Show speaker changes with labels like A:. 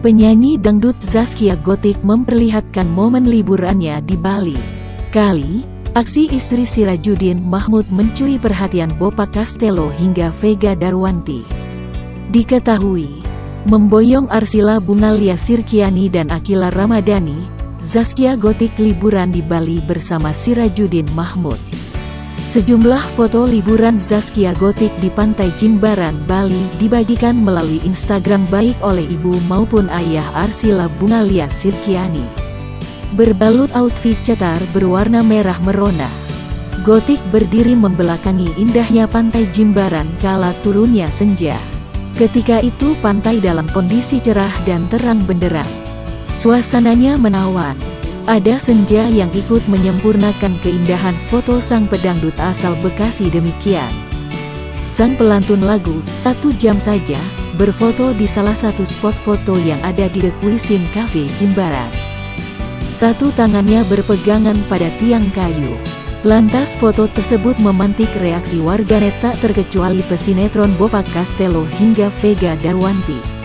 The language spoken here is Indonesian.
A: Penyanyi dangdut Zaskia Gotik memperlihatkan momen liburannya di Bali. Kali, aksi istri Sirajuddin Mahmud mencuri perhatian Bopak Castello hingga Vega Darwanti. Diketahui, memboyong Arsila Bungalia Sirkiani dan Akila Ramadhani, Zaskia Gotik liburan di Bali bersama Sirajuddin Mahmud. Sejumlah foto liburan Zaskia Gotik di Pantai Jimbaran, Bali dibagikan melalui Instagram baik oleh ibu maupun ayah Arsila Bungalia Sirkiani. Berbalut outfit cetar berwarna merah merona, Gotik berdiri membelakangi indahnya Pantai Jimbaran kala turunnya senja. Ketika itu pantai dalam kondisi cerah dan terang benderang. Suasananya menawan. Ada senja yang ikut menyempurnakan keindahan foto sang pedangdut asal Bekasi demikian. Sang pelantun lagu, 1 jam saja, berfoto di salah satu spot foto yang ada di The Cuisine Cafe Jimbaran. Satu tangannya berpegangan pada tiang kayu. Lantas foto tersebut memantik reaksi warganet tak terkecuali pesinetron Bopak Castello hingga Vega Darwanti.